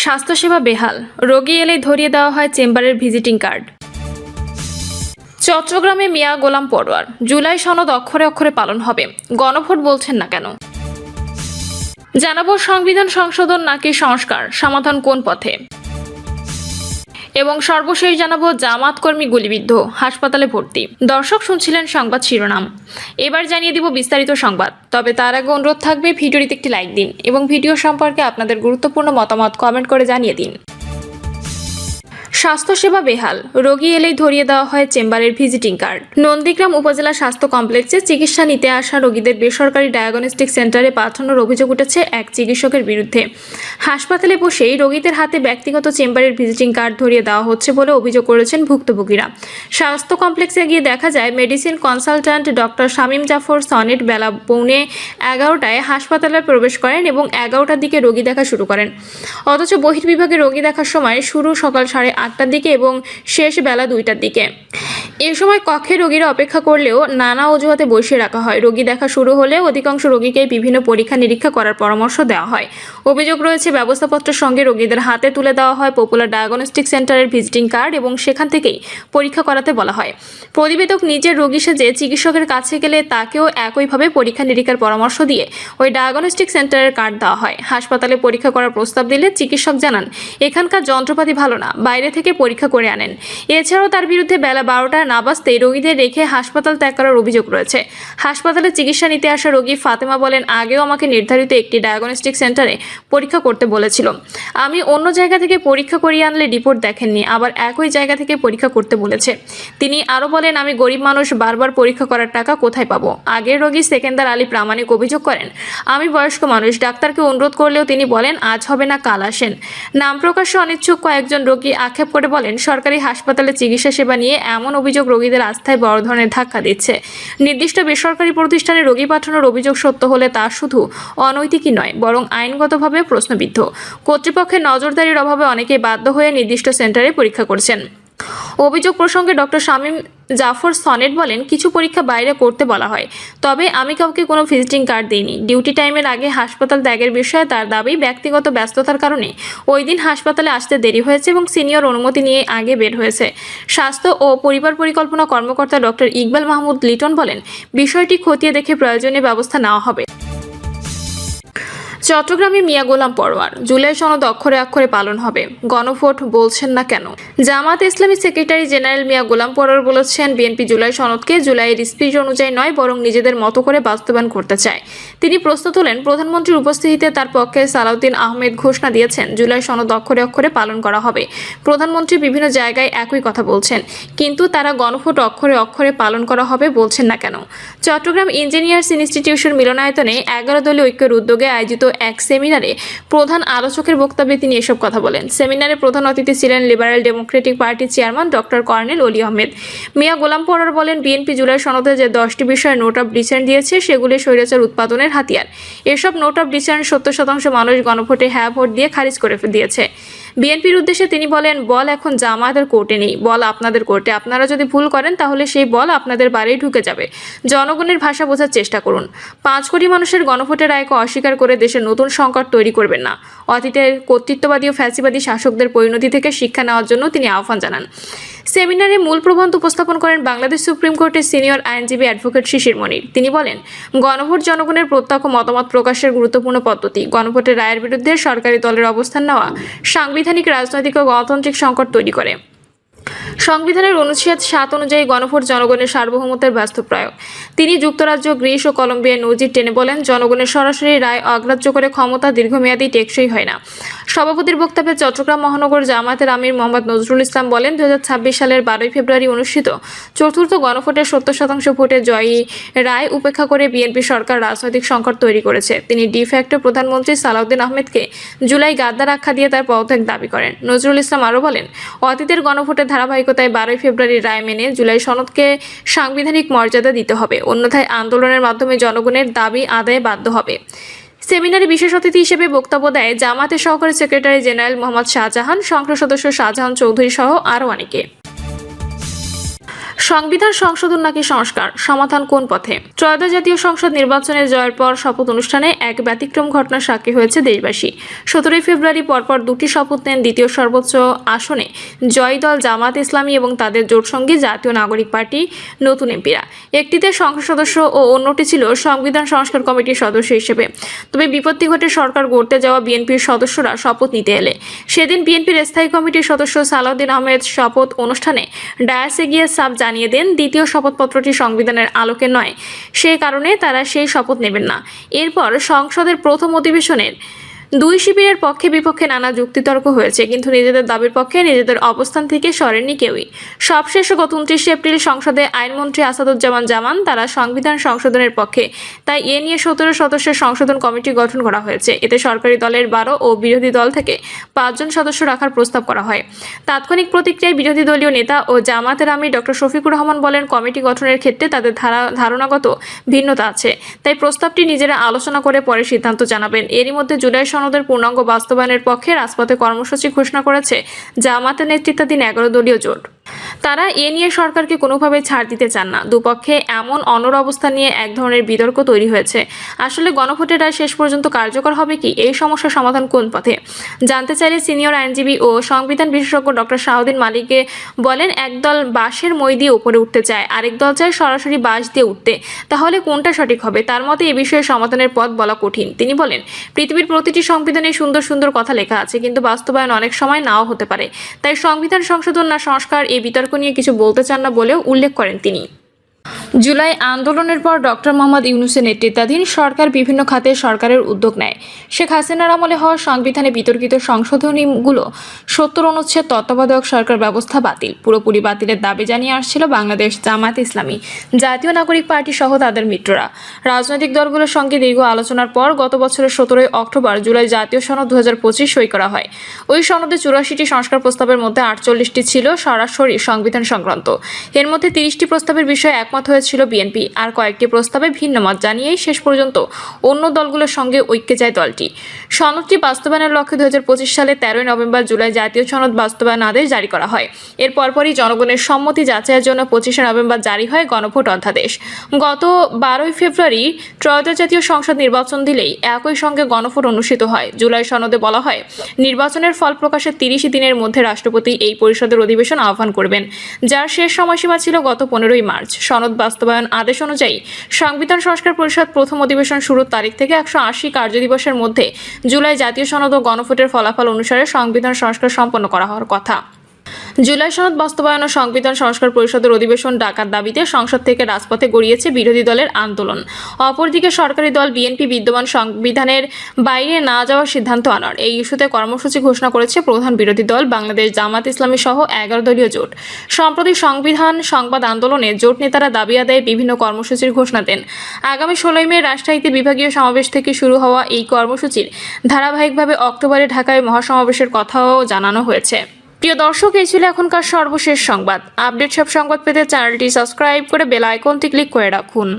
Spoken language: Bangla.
স্বাস্থ্যসেবা বেহাল, রোগী এলেই ধরিয়ে দেওয়া হয় চেম্বারের ভিজিটিং কার্ড। চট্টগ্রামে মিয়া গোলাম পরোয়ার, জুলাই সনদ অক্ষরে অক্ষরে পালন হবে, গণভোট বলছেন না কেন? জানাবো সংবিধান সংশোধন নাকি সংস্কার, সমাধান কোন পথে? এবং সর্বশেষ জানাবো জামাত কর্মী গুলিবিদ্ধ, হাসপাতালে ভর্তি। দর্শক শুনছিলেন সংবাদ শিরোনাম, এবার জানিয়ে দিব বিস্তারিত সংবাদ। তবে তার আগে অনুরোধ থাকবে ভিডিওটিতে একটি লাইক দিন এবং ভিডিও সম্পর্কে আপনাদের গুরুত্বপূর্ণ মতামত কমেন্ট করে জানিয়ে দিন। স্বাস্থ্যসেবা বেহাল, রোগী এলেই ধরিয়ে দেওয়া হয় চেম্বারের ভিজিটিং কার্ড। নন্দীগ্রাম উপজেলা স্বাস্থ্য কমপ্লেক্সে চিকিৎসা নিতে আসা রোগীদের বেসরকারি ডায়াগনস্টিক সেন্টারে পাঠানোর অভিযোগ উঠেছে এক চিকিৎসকের বিরুদ্ধে। হাসপাতালে বসেই রোগীদের হাতে ব্যক্তিগত চেম্বারের ভিজিটিং কার্ড ধরিয়ে দেওয়া হচ্ছে বলে অভিযোগ করেছেন ভুক্তভোগীরা। স্বাস্থ্য কমপ্লেক্সে গিয়ে দেখা যায় medicine consultant doctor Shamim Zafar Sonet বেলা 11:15 হাসপাতালে প্রবেশ করেন এবং 11টার দিকে রোগী দেখা শুরু করেন। অথচ বহির্বিভাগে রোগী দেখার সময় শুরু সকাল 8:30টার দিকে এবং শেষ বেলা 2টার দিকে। এ সময় কক্ষে রোগীরা অপেক্ষা করলেও নানা অজুহাতে বসিয়ে রাখা হয়। রোগী দেখা শুরু হলে অধিকাংশ রোগীকে বিভিন্ন পরীক্ষা নিরীক্ষা করার পরামর্শ দেওয়া হয়। অভিযোগ রয়েছে ব্যবস্থাপত্রের সঙ্গে রোগীদের হাতে তুলে দেওয়া হয় পপুলার ডায়াগনস্টিক সেন্টারের ভিজিটিং কার্ড এবং সেখান থেকেই পরীক্ষা করাতে বলা হয়। প্রতিবেদক নিজের রোগী সেজে চিকিৎসকের কাছে গেলে তাকেও একইভাবে পরীক্ষা নিরীক্ষার পরামর্শ দিয়ে ওই ডায়াগনস্টিক সেন্টারের কার্ড দেওয়া হয়। হাসপাতালে পরীক্ষা করার প্রস্তাব দিলে চিকিৎসক জানান এখানকার যন্ত্রপাতি ভালো না, বাইরে থেকে পরীক্ষা করে আনেন। এছাড়াও তার বিরুদ্ধে বেলা 12টা না বাজতেই রোগীদের রেখে হাসপাতাল ত্যাগ করার অভিযোগ রয়েছে। হাসপাতালে চিকিৎসা নিতে আসা রোগী ফাতেমা বলেন, আগেও আমাকে নির্ধারিত একটি ডায়াগনস্টিক সেন্টারে পরীক্ষা করতে বলেছিল। আমি অন্য জায়গা থেকে পরীক্ষা করিয়ে আনলে রিপোর্ট দেখেননি, আবার একই জায়গা থেকে পরীক্ষা করতে বলেছে। তিনি আরও বলেন, আমি গরিব মানুষ, বারবার পরীক্ষা করার টাকা কোথায় পাবো? আগের রোগী সেকেন্দার আলী প্রামাণিক অভিযোগ করেন, আমি বয়স্ক মানুষ, ডাক্তারকে অনুরোধ করলেও তিনি বলেন আজ হবে না কাল আসেন। নাম প্রকাশে অনিচ্ছুক কয়েকজন রোগী আক্ষেপ করে বলেন, সরকারি হাসপাতালে চিকিৎসা সেবা নিয়ে এমন অভিযোগ রোগীদের আস্থায় বড় ধরনের ধাক্কা দিচ্ছে। নির্দিষ্ট বেসরকারি প্রতিষ্ঠানে রোগী পাঠানোর অভিযোগ সত্য হলে তা শুধু অনৈতিকই নয়, বরং আইনগতভাবে প্রশ্নবিদ্ধ। কর্তৃপক্ষের নজরদারির অভাবে অনেকেই বাধ্য হয়ে নির্দিষ্ট সেন্টারে পরীক্ষা করছেন। অভিযোগ প্রসঙ্গে ডক্টর শামীম জাফর সনেট বলেন, কিছু পরীক্ষা বাইরে করতে বলা হয়, তবে আমি কাউকে কোনো ভিজিটিং কার্ড দিইনি। ডিউটি টাইমের আগে হাসপাতাল ত্যাগের বিষয়ে তার দাবি, ব্যক্তিগত ব্যস্ততার কারণে ওই দিন হাসপাতালে আসতে দেরি হয়েছে এবং সিনিয়র অনুমতি নিয়ে আগে বের হয়েছে। স্বাস্থ্য ও পরিবার পরিকল্পনা কর্মকর্তা ডক্টর ইকবাল মাহমুদ লিটন বলেন, বিষয়টি খতিয়ে দেখে প্রয়োজনীয় ব্যবস্থা নেওয়া হবে। চট্টগ্রামে মিয়া গোলাম পরোয়ার, জুলাই সনদ অক্ষরে অক্ষরে পালন হবে, গণভোট বলছেন না কেন? জামাত ইসলামী সেক্রেটারি জেনারেল মিয়া গোলাম পরোয়ার বলেছেন, বিএনপি জুলাই সনদকে জুলাইয়ের স্পিচ অনুযায়ী নয়, বরং নিজেদের মতো করে বাস্তবায়ন করতে চায়। তিনি প্রশ্ন তোলেন, প্রধানমন্ত্রীর উপস্থিতিতে তার পক্ষে সালাউদ্দিন আহমেদ ঘোষণা দিয়েছেন জুলাই সনদ অক্ষরে অক্ষরে পালন করা হবে। প্রধানমন্ত্রী বিভিন্ন জায়গায় একই কথা বলছেন, কিন্তু তারা গণভোট অক্ষরে অক্ষরে পালন করা হবে বলছেন না কেন? চট্টগ্রাম ইঞ্জিনিয়ার্স ইনস্টিটিউশন মিলনায়তনে 11 দলীয় ঐক্যের উদ্যোগে আয়োজিত এক সেমিনারে প্রধান আলোচকের বক্তব্যে তিনি এসব কথা বলেন। সেমিনারে প্রধান অতিথি ছিলেন লিবারেল ডেমোক্রেটিক পার্টির চেয়ারম্যান ডক্টর কর্নেল অলি আহমেদ। মিয়া গোলাম পরোয়ার বলেন, বিএনপি জুলাই সনদে যে 10টি বিষয়ে নোট অফ ডিসেন্ট দিয়েছে সেগুলি স্বৈরাচার উৎপাদনের হাতিয়ার। এসব নোট অফ ডিসেন্ট 70% মানুষ গণভোটে হ্যাঁ ভোট দিয়ে খারিজ করে দিয়েছে। বিএনপির উদ্দেশ্যে তিনি বলেন, বল এখন জামায়াতের কোর্টে নেই, বল আপনাদের কোর্টে। আপনারা যদি ভুল করেন তাহলে সেই বল আপনাদের বাড়িই ঢুকে যাবে। জনগণের ভাষা বোঝার চেষ্টা করুন। 5 কোটি মানুষের গণভোটের রায়কে অস্বীকার করে দেশের নতুন সংকট তৈরি করবেন না। অতীতের কর্তৃত্ববাদী ও ফ্যাসিবাদী শাসকদের পরিণতি থেকে শিক্ষা নেওয়ার জন্য তিনি আহ্বান জানান। সেমিনারে মূল প্রবন্ধ উপস্থাপন করেন বাংলাদেশ সুপ্রিম কোর্টের সিনিয়র আইনজীবী অ্যাডভোকেট শিশির মনির। তিনি বলেন, গণভোট জনগণের প্রত্যক্ষ মতামত প্রকাশের গুরুত্বপূর্ণ পদ্ধতি। গণভোটের রায়ের বিরুদ্ধে সরকারি দলের অবস্থান নেওয়া সাংবিধানিক, রাজনৈতিক ও গণতান্ত্রিক সংকট তৈরি করে। সংবিধানের অনুচ্ছেদ 7 অনুযায়ী গণভোট জনগণের সার্বভৌমত্বের বাস্তব প্রয়োগ। তিনি যুক্তরাজ্য, গ্রিস ও কলম্বিয়ার নজির টেনে বলেন, জনগণের সরাসরি রায় অগ্রাহ্য করে ক্ষমতা দীর্ঘমেয়াদী টেকসই হয় না। সভাপতির বক্তব্যে চট্টগ্রাম মহানগর জামায়াতের আমির মোহাম্মদ নজরুল ইসলাম বলেন, 2026 সালের 12 ফেব্রুয়ারি অনুষ্ঠিত চতুর্থ গণভোটের 70% ভোটে জয়ী রায় উপেক্ষা করে বিএনপি সরকার রাজনৈতিক সংকট তৈরি করেছে। তিনি ডিফ্যাক্টো প্রধানমন্ত্রী সালাউদ্দিন আহমেদকে জুলাই গাদ্দার আখ্যা দিয়ে তার পদত্যাগ দাবি করেন। নজরুল ইসলাম আরও বলেন, অতীতের গণভোটের ধারাবাহিকতায় 12 ফেব্রুয়ারির রায় মেনে জুলাই সনদকে সাংবিধানিক মর্যাদা দিতে হবে, অন্যথায় আন্দোলনের মাধ্যমে জনগণের দাবি আদায়ে বাধ্য হবে। সেমিনারে বিশেষ অতিথি হিসেবে বক্তব্য দেয় জামায়াতের সহকারী সেক্রেটারি জেনারেল মোহাম্মদ শাহজাহান, সংসদ সদস্য শাহজাহান চৌধুরী সহ আরও অনেকে। সংবিধান সংশোধন নাকি সংস্কার, সমাধান কোন পথে? ত্রয়োদশ জাতীয় সংসদ নির্বাচনে জয়ের পর শপথ অনুষ্ঠানে এক ব্যতিক্রম ঘটনার সাক্ষী হয়েছে দেশবাসী। 17 ফেব্রুয়ারি পরপর দুটি শপথ নেন দ্বিতীয় সর্বোচ্চ আসনে জয়ী দল জামাত ইসলামী এবং তাদের জোটসঙ্গী জাতীয় নাগরিক পার্টি নতুন এমপিরা। একটিতে সংসদ সদস্য ও অন্যটি ছিল সংবিধান সংস্কার কমিটির সদস্য হিসেবে। তবে বিপত্তি ঘটে সরকার গড়তে যাওয়া বিএনপির সদস্যরা শপথ নিতে এলে। সেদিন বিএনপির স্থায়ী কমিটির সদস্য সালাউদ্দিন আহমেদ শপথ অনুষ্ঠানে ডায়াসে গিয়ে সাফ জানিয়ে দেন দ্বিতীয় শপথপত্রটি সংবিধানের আলোকে নয়, সেই কারণে তারা সেই শপথ নেবেন না। এরপর সংসদের প্রথম অধিবেশনের দুই শিবিরের পক্ষে বিপক্ষে নানা যুক্তিতর্ক হয়েছে, কিন্তু নিজেদের দাবির পক্ষে নিজেদের অবস্থান থেকে সরেননি কেউই। সবশেষে গত 29 এপ্রিল সংসদে আইনমন্ত্রী আসাদুজ্জামান জামান তারা সংবিধান সংশোধনের পক্ষে, তাই এ নিয়ে 17 সদস্যের সংশোধন কমিটি গঠন করা হয়েছে। এতে সরকারি দলের 12 ও বিরোধী দল থেকে 5 জন সদস্য রাখার প্রস্তাব করা হয়। তাৎক্ষণিক প্রতিক্রিয়ায় বিরোধী দলীয় নেতা ও জামাতের আমির ডক্টর শফিকুর রহমান বলেন, কমিটি গঠনের ক্ষেত্রে তাদের ধারণাগত ভিন্নতা আছে, তাই প্রস্তাবটি নিজেরা আলোচনা করে পরে সিদ্ধান্ত জানাবেন। এরই মধ্যে জুলাই সনদের পূর্ণাঙ্গ বাস্তবায়নের পক্ষে রাজপথে কর্মসূচি ঘোষণা করেছে জামাতের নেতৃত্বাধীন 11 দলীয় জোট। তারা এ নিয়ে সরকারকে কোনোভাবে ছাড় দিতে চান না। দুপক্ষে এমন অনড় অবস্থান নিয়ে এক ধরনের বিতর্ক তৈরি হয়েছে। আসলে গণভোটের রায় শেষ পর্যন্ত কার্যকর হবে কি? এই সমস্যার সমাধান কোন পথে জানতে চাইলে সিনিয়র আইনজীবী ও সংবিধান বিশেষজ্ঞ ডক্টর শাহউদ্দিন মালিকে বলেন, একদল বাঁশের মই দিয়ে উপরে উঠতে চায়, আরেক দল চায় সরাসরি বাঁশ দিয়ে উঠতে। তাহলে কোনটা সঠিক হবে? তার মতে এ বিষয়ে সমাধানের পথ বলা কঠিন। তিনি বলেন, পৃথিবীর প্রতিটি সংবিধানে সুন্দর সুন্দর কথা লেখা আছে, কিন্তু বাস্তবায়ন অনেক সময় নাও হতে পারে। তাই সংবিধান সংশোধন না সংস্কার, এই বিতর্ক নিয়ে কিছু বলতে চান না বলেও উল্লেখ করেন তিনি। জুলাই আন্দোলনের পর ডক্টর মোহাম্মদ ইউনূসের নেতৃত্বাধীন সরকার বিভিন্ন খাতে সরকারের উদ্যোগ নেয়। শেখ হাসিনার আমলে হওয়া সংবিধানে বিতর্কিত সংশোধনীগুলো 70 অনুচ্ছেদ তত্ত্বাবধায়ক সরকার ব্যবস্থা বাতিল, পুরোপুরি বাতিলের দাবি জানিয়ে আসছিল বাংলাদেশ জামাত ইসলামী, জাতীয় নাগরিক পার্টি সহ তাদের মিত্ররা। রাজনৈতিক দলগুলোর সঙ্গে দীর্ঘ আলোচনার পর গত বছরের 17 অক্টোবর জুলাই জাতীয় সনদ 2025 সই করা হয়। ওই সনদে 84টি সংস্কার প্রস্তাবের মধ্যে 48টি ছিল সরাসরি সংবিধান সংক্রান্ত। এর মধ্যে 30টি প্রস্তাবের বিষয়ে একমত হয়েছিল বিএনপি, আর কয়েকটি প্রস্তাবে ভিন্ন মত জানিয়েই শেষ পর্যন্ত অন্য দলগুলোর সঙ্গে ঐক্যে যায় দলটি। সনদটি বাস্তবায়নের লক্ষ্যে 2025 সালে 13 নভেম্বর জুলাই জাতীয় সনদ বাস্তবায়ন আদেশ জারি করা হয়। এর পরপরই জনগণের সম্মতি যাচাইয়ের জন্য 25 নভেম্বর জারি হয় গণভোট অধ্যাদেশ। গত 12 ফেব্রুয়ারি ত্রয়োদশ জাতীয় সংসদ নির্বাচন দিলেই একই সঙ্গে গণভোট অনুষ্ঠিত হয়। জুলাই সনদে বলা হয়, নির্বাচনের ফল প্রকাশের 30 দিনের মধ্যে রাষ্ট্রপতি এই পরিষদের অধিবেশন আহ্বান করবেন, যার শেষ সময়সীমা ছিল গত 15 মার্চ। সনদ বাস্তবায়ন আদেশ অনুযায়ী সংবিধান সংস্কার পরিষদ প্রথম অধিবেশন শুরুর তারিখ থেকে 180 কার্যদিবসের মধ্যে জুলাই জাতীয় সনদ ও গণভোটের ফলাফল অনুসারে সংবিধান সংস্কার সম্পন্ন করা হওয়ার কথা। জুলাই সনদ বাস্তবায়ন ও সংবিধান সংস্কার পরিষদের অধিবেশন ডাকার দাবিতে সংসদ থেকে রাজপথে গড়িয়েছে বিরোধী দলের আন্দোলন। অপরদিকে সরকারি দল বিএনপি বিদ্যমান সংবিধানের বাইরে না যাওয়ার সিদ্ধান্ত আনার এই ইস্যুতে কর্মসূচি ঘোষণা করেছে প্রধান বিরোধী দল বাংলাদেশ জামাত ইসলামী সহ 11 দলীয় জোট। সম্প্রতি সংবিধান সংবাদ আন্দোলনে জোট নেতারা দাবি আদায়ে বিভিন্ন কর্মসূচির ঘোষণা দেন। আগামী 16 মে রাজশাহীতে বিভাগীয় সমাবেশ থেকে শুরু হওয়া এই কর্মসূচির ধারাবাহিকভাবে অক্টোবরে ঢাকায় মহাসমাবেশের কথাও জানানো হয়েছে। প্রিয় দর্শক, এই ছিল এখনকার সর্বশেষ সংবাদ। আপডেট সব সংবাদ পেতে চ্যানেলটি সাবস্ক্রাইব করে বেল আইকনটি ক্লিক করে রাখুন।